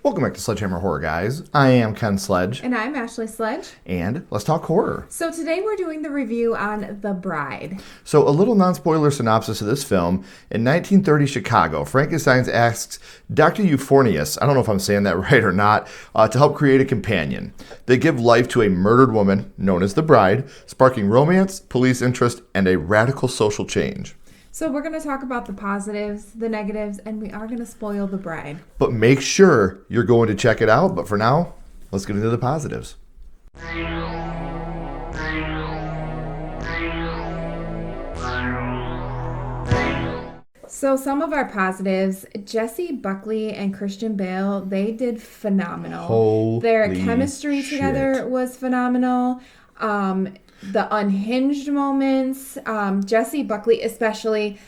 Welcome back to Sledgehammer Horror, guys. I am Ken Sledge. And I'm Ashley Sledge. And let's talk horror. So today we're doing the review on The Bride. So a little non-spoiler synopsis of this film. In 1930 Chicago, Frankenstein asks Dr. Euphornius, I don't know if I'm saying that right or not, to help create a companion. They give life to a murdered woman, known as the Bride, sparking romance, police interest, and a radical social change. So we're going to talk about the positives, the negatives, and we are going to spoil The Bride. But make sure you're going to check it out. But for now, let's get into the positives. So some of our positives, Jessie Buckley and Christian Bale, they did phenomenal. Holy Their chemistry shit. together was phenomenal. The unhinged moments, Jessie Buckley especially,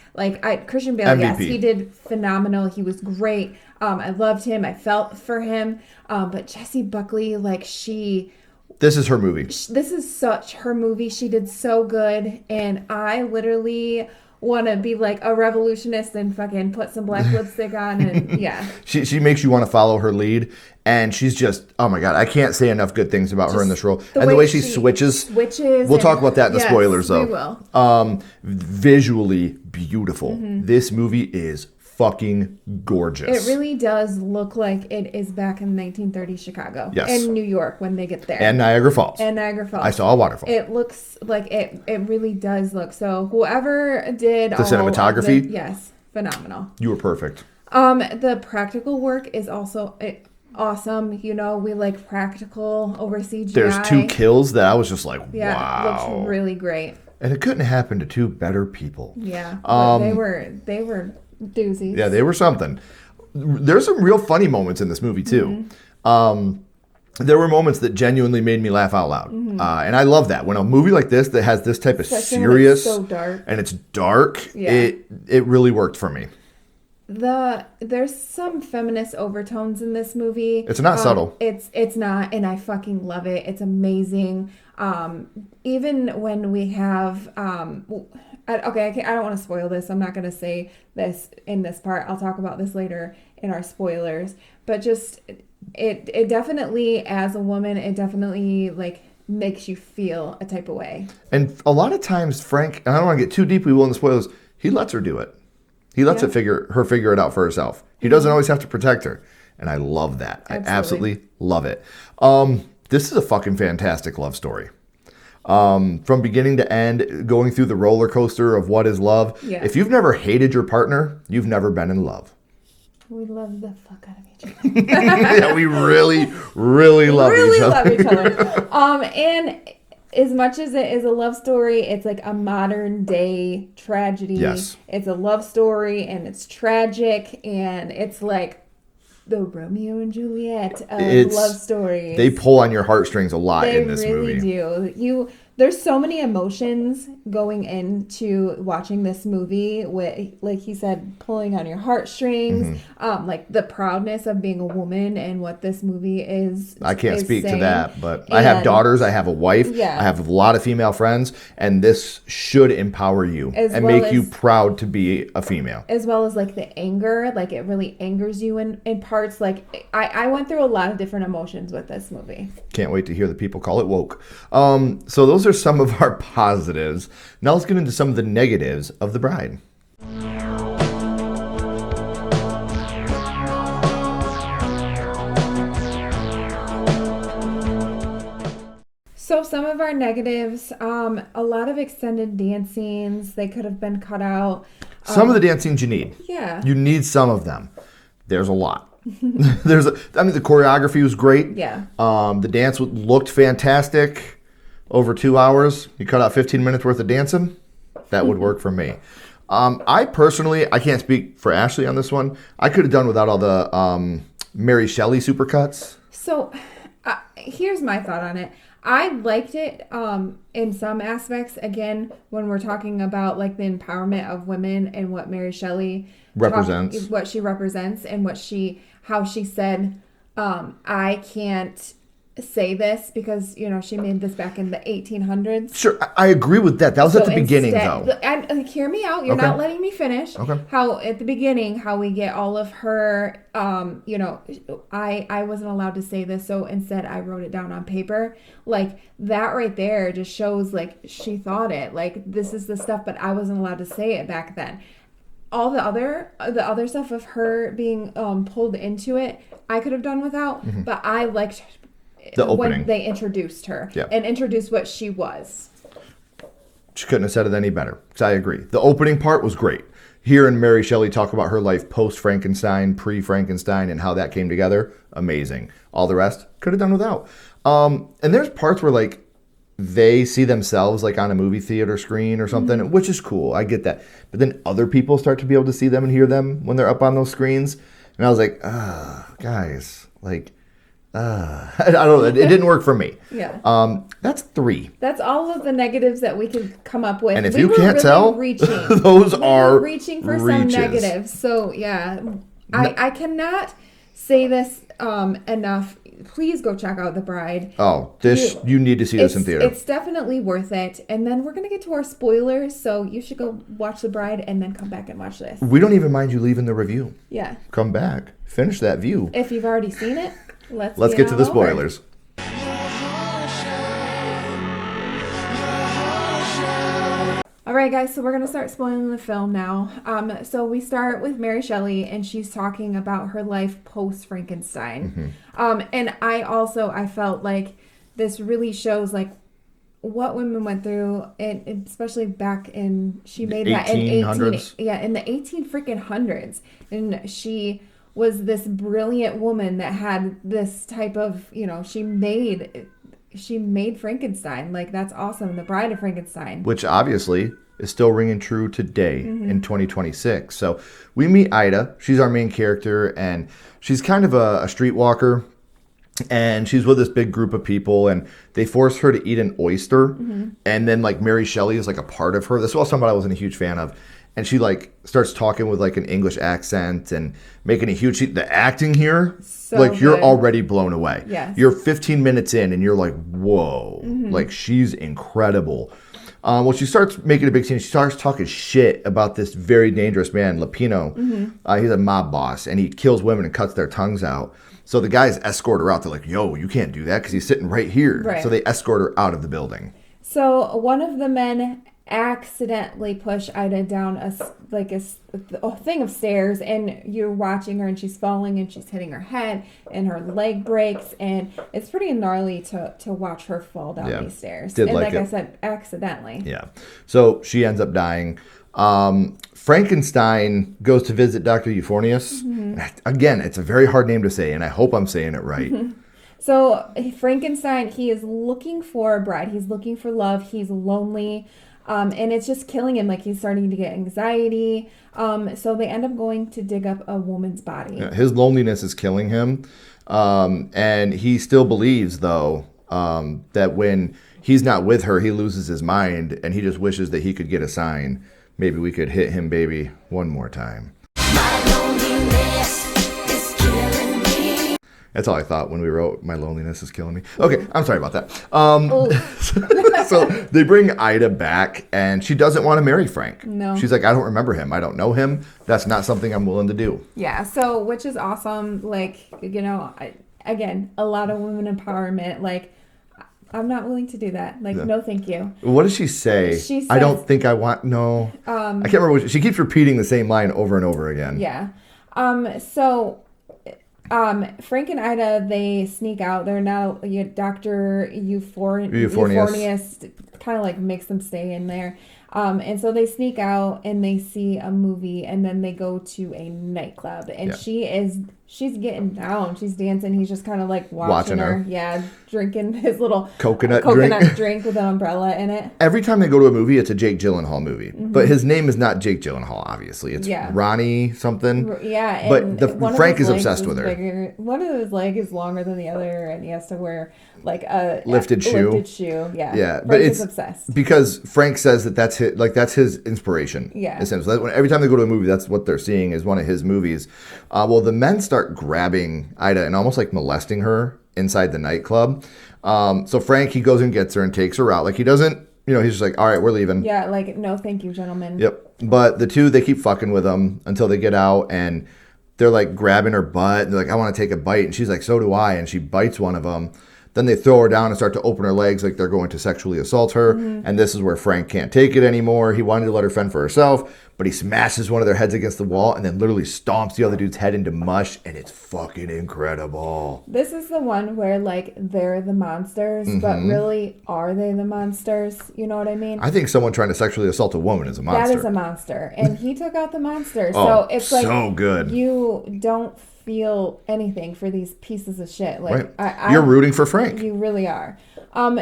Christian Bale, MVP. yes, he did phenomenal. He was great. I loved him. I felt for him. But Jessie Buckley, This is her movie. this is such her movie. She did so good. And I literally want to be like a revolutionist and fucking put some black lipstick on. And yeah. She makes you want to follow her lead. And she's just, oh my God, I can't say enough good things about her in this role. And the way she switches. We'll talk about that in the spoilers, though. We will. Visually beautiful. Mm-hmm. This movie is fucking gorgeous. It really does look like it is back in 1930 Chicago. Yes. And New York when they get there. And Niagara Falls. I saw a waterfall. It looks like it really does look. So whoever did the cinematography. Yes, phenomenal. You were perfect. The practical work is also awesome. You know, we like practical over CGI. There's 2 kills that I was just like, yeah, wow. It looks really great. And it couldn't happen to 2 better people. Yeah. But they were doozies. Yeah, they were something. There's some real funny moments in this movie too. Mm-hmm. There were moments that genuinely made me laugh out loud. Mm-hmm. And I love that. When a movie like this that has this type of serious so dark. And it's dark, yeah. it really worked for me. There's some feminist overtones in this movie. It's not subtle. It's not, and I fucking love it. It's amazing. Even when we have I don't want to spoil this. I'm not going to say this in this part. I'll talk about this later in our spoilers. But just it definitely, as a woman, it definitely makes you feel a type of way. And a lot of times, Frank, and I don't want to get too deeply in the spoilers, he lets her do it. He lets her figure it out for herself. He doesn't always have to protect her. And I love that. Absolutely. I absolutely love it. This is a fucking fantastic love story. From beginning to end, going through the roller coaster of what is love. Yeah. If you've never hated your partner, you've never been in love. We love the fuck out of each other. Yeah, we really, really love each other. And as much as it is a love story, it's like a modern day tragedy. Yes. It's a love story and it's tragic and it's like the Romeo and Juliet of love stories. They pull on your heartstrings a lot in this movie. They really do. There's so many emotions going into watching this movie with, like he said, pulling on your heartstrings, like the proudness of being a woman and what this movie is. I can't speak saying. to that, but I have daughters, I have a wife, yeah. I have a lot of female friends, and this should empower you and make you proud to be a female. As well as the anger, it really angers you in parts. I went through a lot of different emotions with this movie. Can't wait to hear the people call it woke. So those are some of our positives. Now let's get into some of the negatives of The Bride. So some of our negatives, a lot of extended dance scenes, they could have been cut out. Some of the dance scenes you need. Yeah. You need some of them. There's a lot. The choreography was great. Yeah. The dance looked fantastic. Over 2 hours, you cut out 15 minutes worth of dancing. That would work for me. I personally, I can't speak for Ashley on this one. I could have done without all the Mary Shelley supercuts. So here's my thought on it. I liked it in some aspects. Again, when we're talking about the empowerment of women and what Mary Shelley represents, what she represents, and how she said, I can't say this because, she made this back in the 1800s. Sure, I agree with that. That was at the beginning, though. Hear me out. You're not letting me finish. Okay. How at the beginning, how we get all of her, I wasn't allowed to say this, so instead I wrote it down on paper. Like, that right there just shows, like, she thought it. Like, this is the stuff, but I wasn't allowed to say it back then. All the other stuff of her being pulled into it, I could have done without, but I liked the opening when they introduced her and introduced what she was. She couldn't have said it any better. So I agree. The opening part was great. Hearing Mary Shelley talk about her life post-Frankenstein, pre-Frankenstein, and how that came together, amazing. All the rest, could have done without. And there's parts where, like, they see themselves, like, on a movie theater screen or something, which is cool. I get that. But then other people start to be able to see them and hear them when they're up on those screens. And I was like, guys, like... I don't know. It didn't work for me. Yeah. That's 3. That's all of the negatives that we could come up with. And if you can't tell, those are reaching for reaches. some negatives. So yeah, I cannot say this enough. Please go check out The Bride. Oh, you need to see this in theater. It's definitely worth it. And then we're gonna get to our spoilers, so you should go watch The Bride and then come back and watch this. We don't even mind you leaving the review. Yeah. Come back, finish that view. If you've already seen it. Let's get to the spoilers. All right, guys, so we're going to start spoiling the film now. So we start with Mary Shelley, and she's talking about her life post-Frankenstein. And I felt like this really shows, like, what women went through, and especially back in, she made that in in the 18 freaking hundreds. And she was this brilliant woman that had this type of, she made Frankenstein. Like, that's awesome. The Bride of Frankenstein. Which obviously is still ringing true today in 2026. So we meet Ida. She's our main character, and she's kind of a streetwalker. And she's with this big group of people, and they force her to eat an oyster. And then, like, Mary Shelley is, like, a part of her. This was somebody I wasn't a huge fan of. And she, like, starts talking with, like, an English accent and making a huge... The acting here, so like, you're good. already blown away. Yes. You're 15 minutes in, and you're like, whoa. Like, she's incredible. Well, she starts making a big scene. She starts talking shit about this very dangerous man, Lapino. He's a mob boss, and he kills women and cuts their tongues out. So the guys escort her out. They're like, yo, you can't do that because he's sitting right here. Right. So they escort her out of the building. So one of the men accidentally push Ida down a thing of stairs, and you're watching her, and she's falling, and she's hitting her head, and her leg breaks, and it's pretty gnarly to watch her fall down these stairs. I said, accidentally. Yeah. So she ends up dying. Frankenstein goes to visit Dr. Euphornius. Again, it's a very hard name to say, and I hope I'm saying it right. So Frankenstein, he is looking for a bride. He's looking for love. He's lonely. And it's just killing him. Like, he's starting to get anxiety. So they end up going to dig up a woman's body. Yeah, his loneliness is killing him. And he still believes, though, that when he's not with her, he loses his mind. And he just wishes that he could get a sign. Maybe we could hit him, baby, one more time. My loneliness is killing me. That's all I thought when we wrote My Loneliness is Killing Me. Okay, I'm sorry about that. So they bring Ida back, and she doesn't want to marry Frank. No. She's like, I don't remember him. I don't know him. That's not something I'm willing to do. Yeah, so, which is awesome. Like, again, a lot of women empowerment. Like, I'm not willing to do that. Like, no, thank you. What does she say? She says, I don't think I want, no. I can't remember. She keeps repeating the same line over and over again. Yeah. So Frank and Ida, they sneak out. They're now Dr. Euphornius kind of like makes them stay in there. And so they sneak out and they see a movie, and then they go to a nightclub, and she's getting down. She's dancing. He's just kind of like watching her. Yeah, drinking his little coconut drink with an umbrella in it. Every time they go to a movie, it's a Jake Gyllenhaal movie. But his name is not Jake Gyllenhaal, obviously. It's Ronnie something. Yeah. But Frank is obsessed with her. Bigger. One of his legs is longer than the other, and he has to wear like a lifted shoe. Yeah. Yeah. Frank but is obsessed. Because Frank says that's his inspiration. Yeah. Essentially. Every time they go to a movie, that's what they're seeing is one of his movies. Well, the men start grabbing Ida and almost like molesting her inside the nightclub. So Frank, he goes and gets her and takes her out. Like, he doesn't, he's just like, all right, we're leaving. Yeah, like, no, thank you, gentlemen. Yep. But the two, they keep fucking with him until they get out, and they're like grabbing her butt. And they're like, I want to take a bite. And she's like, so do I. And she bites one of them. Then they throw her down and start to open her legs like they're going to sexually assault her. And this is where Frank can't take it anymore. He wanted to let her fend for herself, but he smashes one of their heads against the wall and then literally stomps the other dude's head into mush. And it's fucking incredible. This is the one where, like, they're the monsters, but really, are they the monsters? You know what I mean? I think someone trying to sexually assault a woman is a monster. That is a monster. And he took out the monster. Oh, so it's like, so good. You don't feel anything for these pieces of shit. Like, right. You're rooting for Frank. You really are.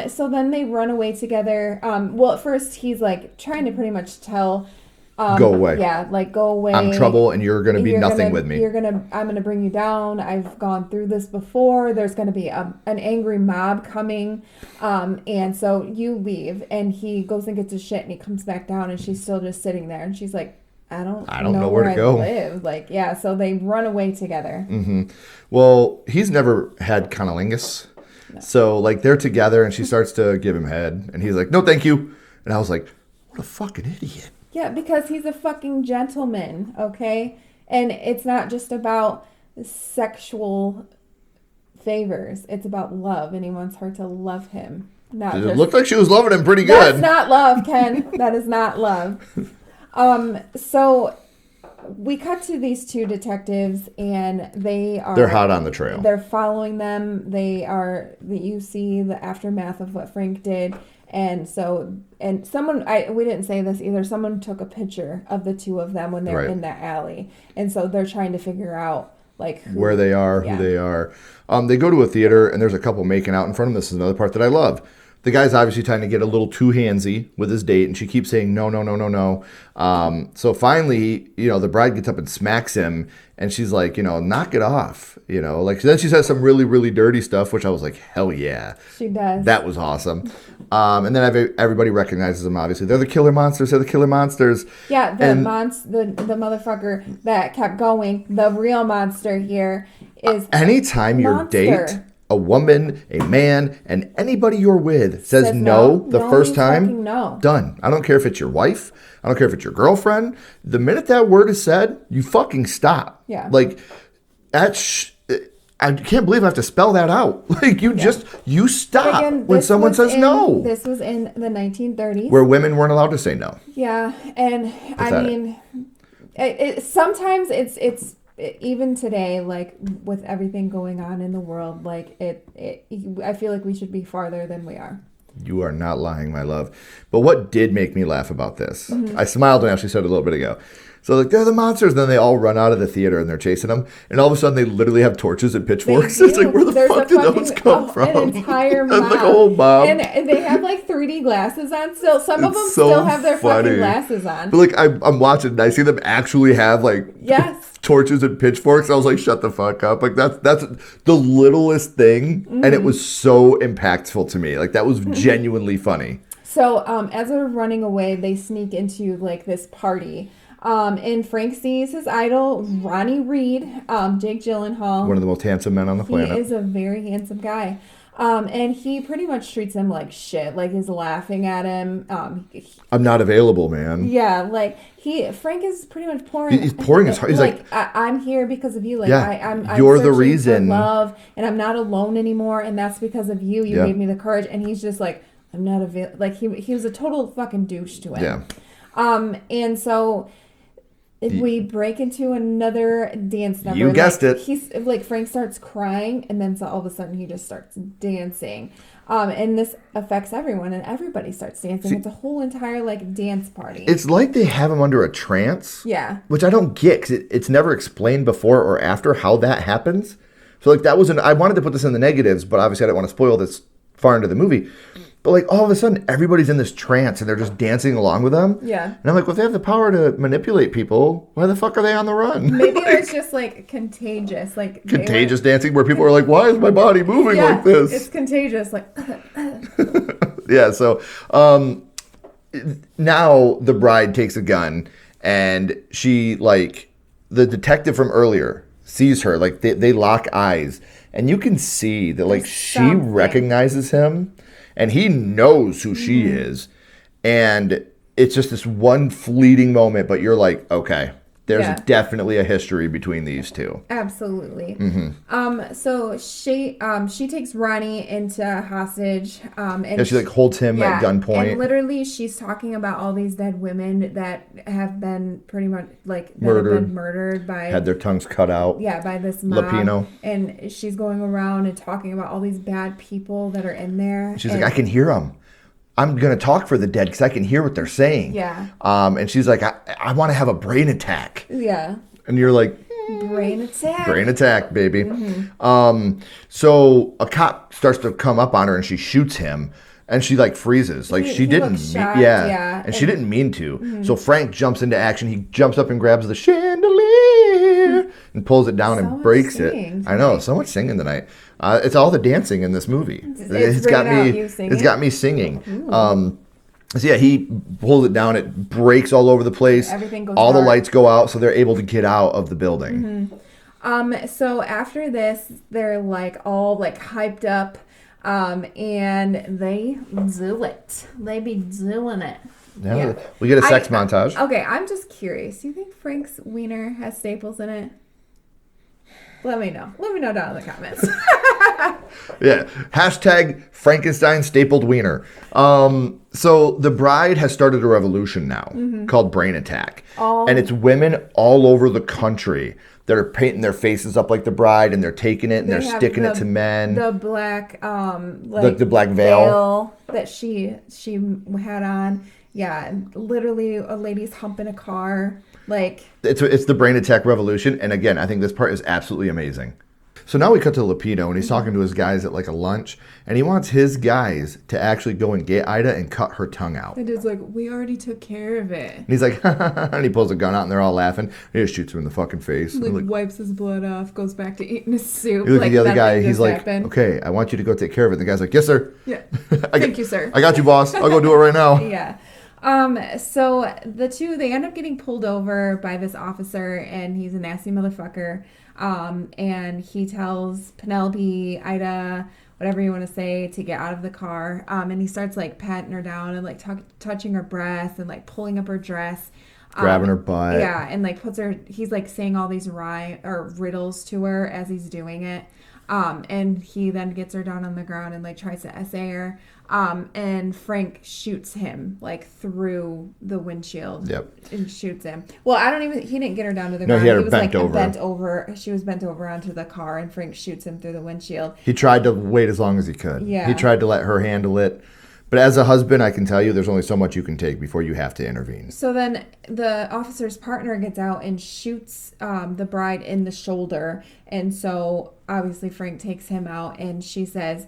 So then they run away together. Well, at first he's like trying to pretty much tell, go away. Yeah, like, go away. I'm trouble, and you're gonna be nothing with me. I'm gonna bring you down. I've gone through this before. There's gonna be an angry mob coming, and so you leave. And he goes and gets his shit, and he comes back down, and she's still just sitting there, and she's like, I don't know where to go. Live. Like, yeah, so they run away together. Well, he's never had cunnilingus. No. So, like, they're together, and she starts to give him head, and he's like, no, thank you. And I was like, what a fucking idiot. Yeah, because he's a fucking gentleman, okay? And it's not just about sexual favors. It's about love, and he wants her to love him. It looked like she was loving him pretty good. That's not love, Ken. That is not love. So we cut to these two detectives, and they're hot on the trail. They're following them. You see the aftermath of what Frank did. And someone, we didn't say this either, someone took a picture of the two of them when they're in that alley. And so they're trying to figure out, like, where they are, who they are. They go to a theater, and there's a couple making out in front of them. This is another part that I love. The guy's obviously trying to get a little too handsy with his date, and she keeps saying no, no, no, no, no. So finally, the bride gets up and smacks him, and she's like, knock it off. Like, then she says some really, really dirty stuff, which I was like, hell yeah. She does. That was awesome. And then everybody recognizes them, obviously. They're the killer monsters. They're the killer monsters. Yeah, the motherfucker that kept going, the real monster here is anytime your date, a woman, a man, and anybody you're with says no the first time, done. I don't care if it's your wife. I don't care if it's your girlfriend. The minute that word is said, you fucking stop. Yeah. Like, I can't believe I have to spell that out. Like, you stop when someone says no. This was in the 1930s. Where women weren't allowed to say no. Yeah, and I mean, sometimes it's even today, like, with everything going on in the world, like, I feel like we should be farther than we are. You are not lying, my love. But what did make me laugh about this? I smiled when Ashley said it a little bit ago. So, like, they're the monsters. Then they all run out of the theater and they're chasing them. And all of a sudden, they literally have torches and pitchforks. It's like, where the fuck did those come from? An entire mob. Like a whole mob. And they have, like, 3D glasses on still. Some of them still have their fucking glasses on. But, like, I'm watching and I see them actually have, like, torches and pitchforks. I was like, shut the fuck up. Like, that's the littlest thing. And it was so impactful to me. Like, that was genuinely funny. So, as they're running away, they sneak into, like, this party. And Frank sees his idol, Ronnie Reed, Jake Gyllenhaal. One of the most handsome men on the planet. He is a very handsome guy. And he pretty much treats him like shit. Like, he's laughing at him. I'm not available, man. Yeah, like, Frank is pretty much pouring. He's pouring his heart. He's like, I'm here because of you. Like, I'm you're the reason. For love, and I'm not alone anymore. And that's because of you. You gave me the courage. And he's just like, I'm not available. Like, he was a total fucking douche to him. Yeah. And so we break into another dance number. You guessed it. He's like, Frank starts crying, and then so all of a sudden he just starts dancing. And this affects everyone, and everybody starts dancing. It's a whole entire, like, dance party. It's like they have him under a trance. Yeah. Which I don't get, because it's never explained before or after how that happens. So, like, I wanted to put this in the negatives, but obviously I didn't want to spoil this far into the movie. But, like, all of a sudden, everybody's in this trance, and they're just dancing along with them. Yeah. And I'm like, well, if they have the power to manipulate people, why the fuck are they on the run? Maybe it's just, like, contagious. Like, contagious dancing, where people are like, why is my body moving like this? It's contagious. Like, yeah, so now the bride takes a gun, and she, like, the detective from earlier sees her. Like, they lock eyes. and you can see that like she something. recognizes him, and he knows who she is, and it's just this one fleeting moment, but you're like, okay, there's definitely a history between these two. Absolutely. So she takes Ronnie into hostage. And She like holds him at gunpoint. And literally, she's talking about all these dead women that have been pretty much like murdered by, had their tongues cut out. Yeah, by this mob. Lapino. And she's going around and talking about all these bad people that are in there. She's like, I can hear them. I'm going to talk for the dead because I can hear what they're saying. Yeah. And she's like, I want to have a brain attack. Yeah. And you're like, brain attack. Brain attack, baby. So a cop starts to come up on her and she shoots him. And she like freezes. Like she didn't shocked, and she didn't mean to. So Frank jumps into action. He jumps up and grabs the chandelier and pulls it down and breaks it. I know, so much singing tonight. It's all the dancing in this movie. It's got me singing. So yeah, he pulls it down. It breaks all over the place. Everything goes all dark. the lights go out, so they're able to get out of the building. So after this, they're like all like hyped up. And they do it. They be doing it. Yeah. We get a sex montage. Okay, I'm just curious. Do you think Frank's wiener has staples in it? Let me know. Let me know down in the comments. Yeah. Hashtag Frankenstein stapled wiener. So the bride has started a revolution now called Brain Attack. And it's women all over the country that are painting their faces up like the bride, and they're taking it and they're sticking it to men. The black, the black veil that she had on. Yeah, literally a lady's humping a car. Like it's the Brain Attack revolution, and again, I think this part is absolutely amazing. So now we cut to Lapino, and he's talking to his guys at like a lunch, and he wants his guys to actually go and get Ida and cut her tongue out. The dude's like, we already took care of it. And he's like, and he pulls a gun out, and they're all laughing. He just shoots him in the fucking face. Like wipes his blood off, goes back to eating his soup. You look at the other guy, he's like, okay, I want you to go take care of it. And the guy's like, yes, sir. Yeah. Thank you, sir. I got you, boss. I'll go do it right now. Yeah. So the two, they end up getting pulled over by this officer, and he's a nasty motherfucker. And he tells Penelope, Ida, whatever you want to say, to get out of the car. And he starts like patting her down and like touching her breast and like pulling up her dress. Grabbing her butt. Yeah. And like he's like saying all these riddles to her as he's doing it. And he then gets her down on the ground and like tries to essay her. And Frank shoots him like through the windshield. Yep. And shoots him. Well, he didn't get her down to the ground. No, he had her was bent like over. Bent over. She was bent over onto the car, and Frank shoots him through the windshield. He tried to wait as long as he could. Yeah. He tried to let her handle it. But as a husband, I can tell you there's only so much you can take before you have to intervene. So then the officer's partner gets out and shoots the bride in the shoulder. And so obviously Frank takes him out, and she says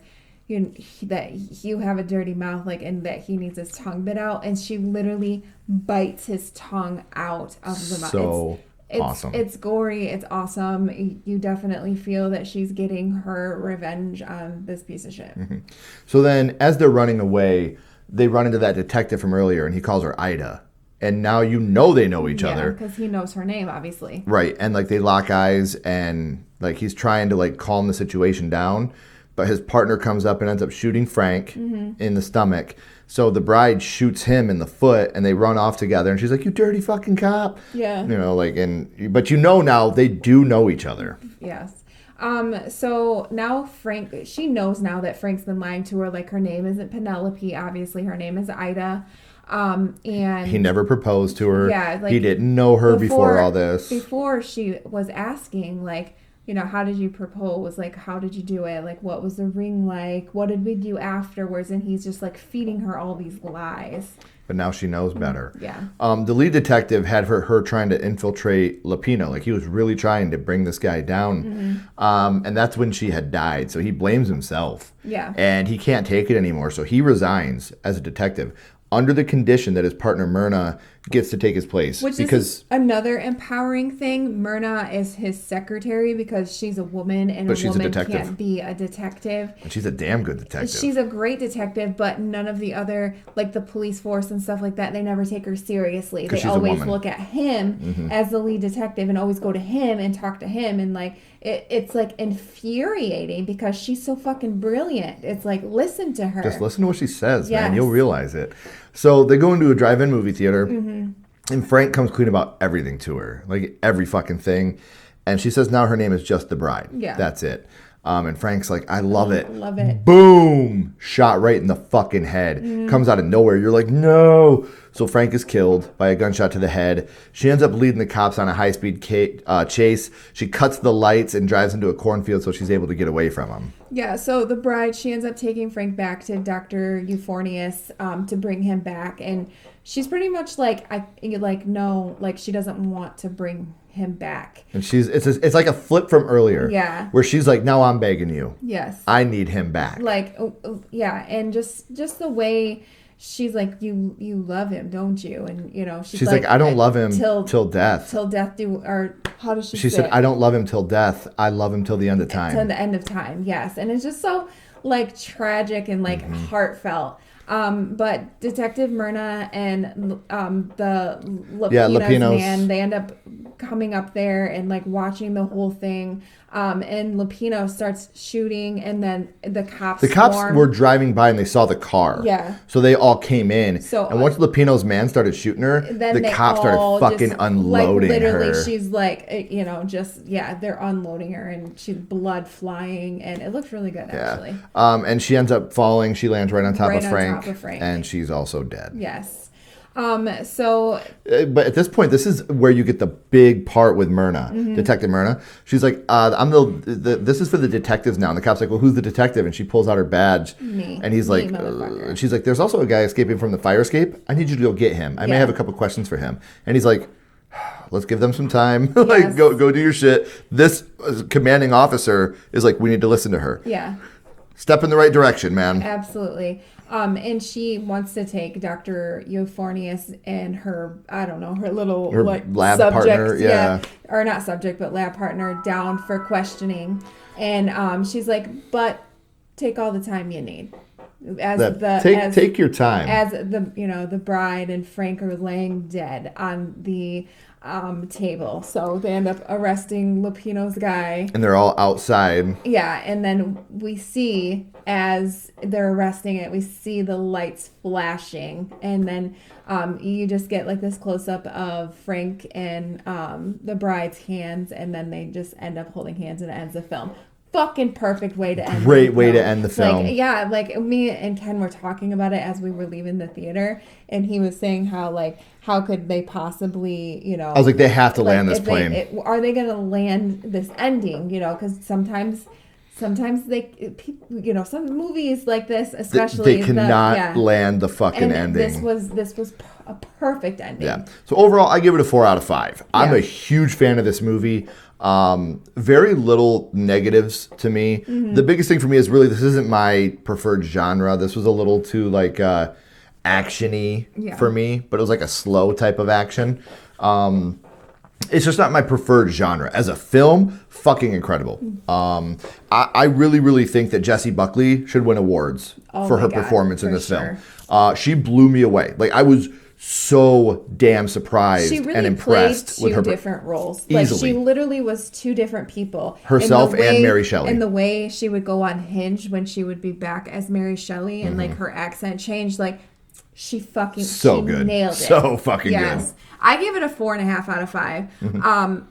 that you have a dirty mouth, like, and that he needs his tongue bit out. And she literally bites his tongue out of the mouth. So awesome. It's gory. It's awesome. You definitely feel that she's getting her revenge on this piece of shit. Mm-hmm. So then as they're running away, they run into that detective from earlier, and he calls her Ida. And now they know each other. Because he knows her name, obviously. Right. And like they lock eyes, and like he's trying to like calm the situation down. But his partner comes up and ends up shooting Frank in the stomach. So the bride shoots him in the foot, and they run off together. And she's like, "You dirty fucking cop!" Yeah. You know, like, but now they do know each other. Yes. So now she knows now that Frank's been lying to her. Like, her name isn't Penelope. Obviously, her name is Ida. And he never proposed to her. Yeah. Like, he didn't know her before all this. Before, she was asking, like, how did you propose? Like, how did you do it? Like, what was the ring like? What did we do afterwards? And he's just, like, feeding her all these lies. But now she knows better. Yeah. The lead detective had her trying to infiltrate Lapino. Like, he was really trying to bring this guy down. And that's when she had died. So he blames himself. Yeah. And he can't take it anymore. So he resigns as a detective under the condition that his partner Myrna gets to take his place. Which because is another empowering thing. Myrna is his secretary because she's a woman, and a woman can't be a detective. And she's a damn good detective. She's a great detective, but none of the other, like the police force and stuff like that, they never take her seriously. They always look at him as the lead detective and always go to him and talk to him. And like, it's like infuriating because she's so fucking brilliant. It's like, listen to her. Just listen to what she says, man. You'll realize it. So they go into a drive-in movie theater, and Frank comes clean about everything to her, like every fucking thing. And she says now her name is just the bride. Yeah. That's it. And Frank's like, I love it. Love it. Boom! Shot right in the fucking head. Comes out of nowhere. You're like, no! So Frank is killed by a gunshot to the head. She ends up leading the cops on a high-speed chase. She cuts the lights and drives into a cornfield so she's able to get away from him. Yeah, so the bride, she ends up taking Frank back to Dr. Euphornius to bring him back. And she's pretty much like, she doesn't want to bring him back. And it's like a flip from earlier. Yeah. Where she's like, now I'm begging you. Yes. I need him back. Like, yeah, and just the way she's like, you love him, don't you? And she's like, I don't love him till death. Till death do, or how does she say? She said, I don't love him till death. I love him till the end of time. Till the end of time, yes. And it's just so like tragic and like heartfelt. But Detective Myrna and the Lapina's man, they end up coming up there and like watching the whole thing. And Lapino starts shooting, and then the cops were driving by and they saw the car. Yeah. So they all came in. And once Lapino's man started shooting her, then the cops started fucking unloading like, literally, her. She's like, they're unloading her, and she's blood flying, and it looks really good, actually. And she ends up falling. She lands right on top of Frank. And she's also dead. Yes. But at this point, this is where you get the big part with Myrna, Detective Myrna. She's like, this is for the detectives now. And the cop's like, well, who's the detective? And she pulls out her badge. Me. And he's like, she's like, there's also a guy escaping from the fire escape. I need you to go get him. I may have a couple questions for him. And he's like, let's give them some time. Like, go do your shit. This commanding officer is like, we need to listen to her. Yeah. Step in the right direction, man. Absolutely. And she wants to take Dr. Euphornius and her little lab partner, or not subject, but lab partner down for questioning. And she's like, but take all the time you need. Take your time. As the bride and Frank are laying dead on the table. So they end up arresting Lapino's guy. And they're all outside. Yeah, and then we see, as they're arresting it, we see the lights flashing. And then you just get like this close-up of Frank and the bride's hands, and then they just end up holding hands, and it ends the film. Fucking perfect way to end. Great way to end the film. Like me and Ken were talking about it as we were leaving the theater, and he was saying how could they possibly, I was like, they have to land this plane. Are they going to land this ending? Because sometimes they, some movies like this, especially, they cannot land the fucking ending. This was a perfect ending. Yeah. So overall, I give it a 4 out of 5. I'm a huge fan of this movie. Very little negatives to me. The biggest thing for me is really, this isn't my preferred genre. This was a little too action-y for me, but it was like a slow type of action. It's just not my preferred genre. As a film, fucking incredible. I really, really think that Jessie Buckley should win awards for her performance in this film. She blew me away. Like, I was so damn surprised and impressed with her. She really played two different roles. Easily. She literally was two different people. Herself and Mary Shelley. And the way she would go on Hinge when she would be back as Mary Shelley, and her accent changed, she fucking nailed it. So fucking good. I give it a 4.5 out of 5.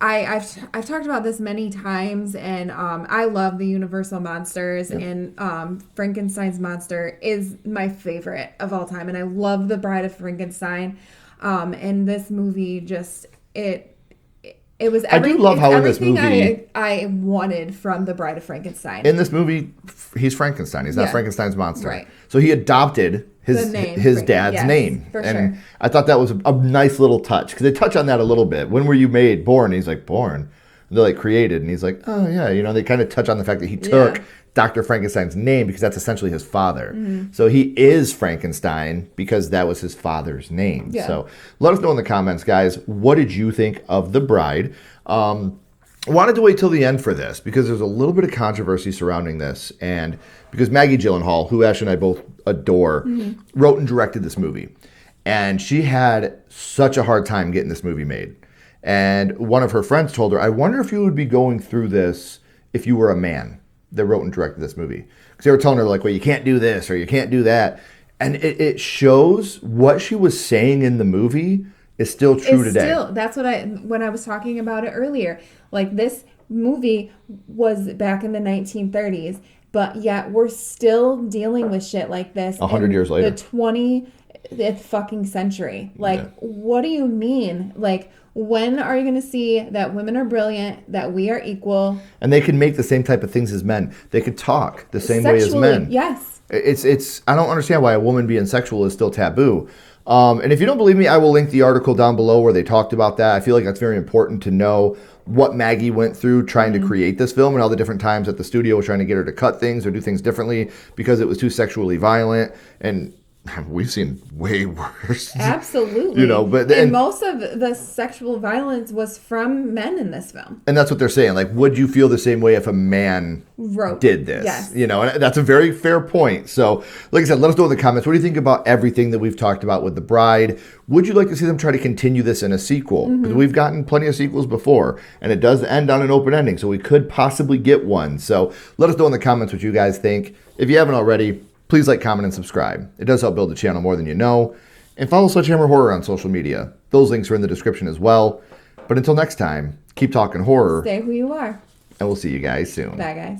I've talked about this many times, and I love the Universal monsters, and Frankenstein's monster is my favorite of all time, and I love The Bride of Frankenstein. And this movie just it was everything. I do love how in this movie I wanted from The Bride of Frankenstein. In this movie, he's Frankenstein. He's not Frankenstein's monster. Right. So he adopted his dad's name. And I thought that was a nice little touch, because they touch on that a little bit. When were you born? He's like, born. And they're like, created. And he's like, oh, yeah. You know, they kind of touch on the fact that he took Dr. Frankenstein's name because that's essentially his father. So he is Frankenstein because that was his father's name. Yeah. So let us know in the comments, guys, what did you think of The Bride? Wanted to wait till the end for this because there's a little bit of controversy surrounding this. And because Maggie Gyllenhaal, who Ash and I both adore, wrote and directed this movie. And she had such a hard time getting this movie made. And one of her friends told her, I wonder if you would be going through this if you were a man that wrote and directed this movie. Because they were telling her, like, well, you can't do this or you can't do that. And it shows what she was saying in the movie is still true today. That's when I was talking about it earlier. Like, this movie was back in the 1930s, but yet we're still dealing with shit like this 100 years later. The 20th fucking century. Like, what do you mean? Like, when are you going to see that women are brilliant, that we are equal? And they can make the same type of things as men. They could talk the same way as men. Yes. It's. I don't understand why a woman being sexual is still taboo. And if you don't believe me, I will link the article down below where they talked about that. I feel like that's very important to know what Maggie went through trying to create this film and all the different times that the studio was trying to get her to cut things or do things differently because it was too sexually violent. And we've seen way worse. Absolutely. You know, and most of the sexual violence was from men in this film. And that's what they're saying. Like, would you feel the same way if a man did this? Yes. You know, and that's a very fair point. So, like I said, let us know in the comments. What do you think about everything that we've talked about with The Bride? Would you like to see them try to continue this in a sequel? Because we've gotten plenty of sequels before, and it does end on an open ending, so we could possibly get one. So let us know in the comments what you guys think. If you haven't already, please like, comment, and subscribe. It does help build the channel more than you know. And follow Sledgehammer Horror on social media. Those links are in the description as well. But until next time, keep talking horror. Stay who you are. And we'll see you guys soon. Bye, guys.